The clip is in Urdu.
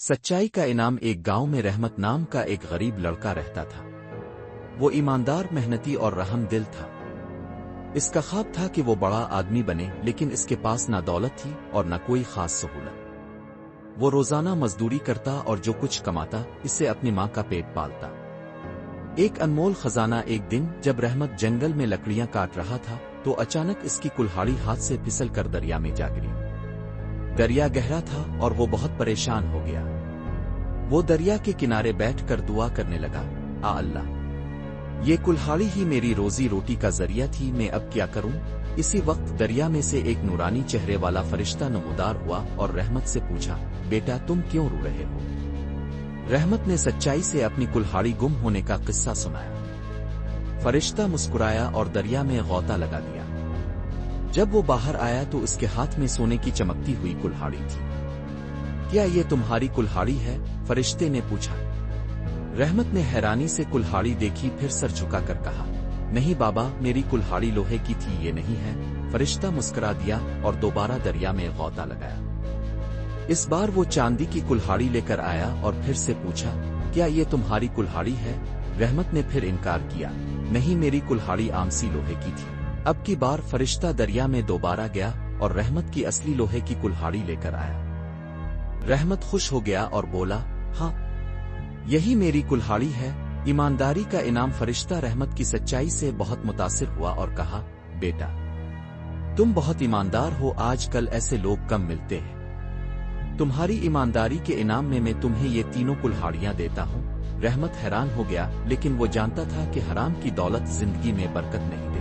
سچائی کا انعام ایک گاؤں میں رحمت نام کا ایک غریب لڑکا رہتا تھا۔ وہ ایماندار، محنتی اور رحم دل تھا۔ اس کا خواب تھا کہ وہ بڑا آدمی بنے، لیکن اس کے پاس نہ دولت تھی اور نہ کوئی خاص سہولت۔ وہ روزانہ مزدوری کرتا اور جو کچھ کماتا اس سے اپنی ماں کا پیٹ پالتا۔ ایک انمول خزانہ۔ ایک دن جب رحمت جنگل میں لکڑیاں کاٹ رہا تھا تو اچانک اس کی کلہاڑی ہاتھ سے پھسل کر دریا میں جا گری۔ دریا گہرا تھا اور وہ بہت پریشان ہو گیا۔ وہ دریا کے کنارے بیٹھ کر دعا کرنے لگا، اللہ، یہ کلہاڑی ہی میری روزی روٹی کا ذریعہ تھی، میں اب کیا کروں؟ اسی وقت دریا میں سے ایک نورانی چہرے والا فرشتہ نمودار ہوا اور رحمت سے پوچھا، بیٹا تم کیوں رو رہے ہو؟ رحمت نے سچائی سے اپنی کلہاڑی گم ہونے کا قصہ سنایا۔ فرشتہ مسکرایا اور دریا میں غوطہ لگا دیا۔ جب وہ باہر آیا تو اس کے ہاتھ میں سونے کی چمکتی ہوئی کلہاڑی تھی۔ کیا یہ تمہاری کلہاڑی ہے؟ فرشتے نے پوچھا۔ رحمت نے حیرانی سے کلہاڑی دیکھی، پھر سر جھکا کر کہا، نہیں بابا، میری کلہاڑی لوہے کی تھی، یہ نہیں ہے۔ فرشتہ مسکرا دیا اور دوبارہ دریا میں غوطہ لگایا۔ اس بار وہ چاندی کی کلہاڑی لے کر آیا اور پھر سے پوچھا، کیا یہ تمہاری کلہاڑی ہے؟ رحمت نے پھر انکار کیا، نہیں، میری کلہاڑی آمسی لوہے کی تھی۔ اب کی بار فرشتہ دریا میں دوبارہ گیا اور رحمت کی اصلی لوہے کی کلہاڑی لے کر آیا۔ رحمت خوش ہو گیا اور بولا، ہاں، یہی میری کلہاڑی ہے۔ ایمانداری کا انعام۔ فرشتہ رحمت کی سچائی سے بہت متاثر ہوا اور کہا، بیٹا تم بہت ایماندار ہو، آج کل ایسے لوگ کم ملتے ہیں۔ تمہاری ایمانداری کے انعام میں تمہیں یہ تینوں کلہاڑیاں دیتا ہوں۔ رحمت حیران ہو گیا، لیکن وہ جانتا تھا کہ حرام کی دولت زندگی میں برکت نہیں۔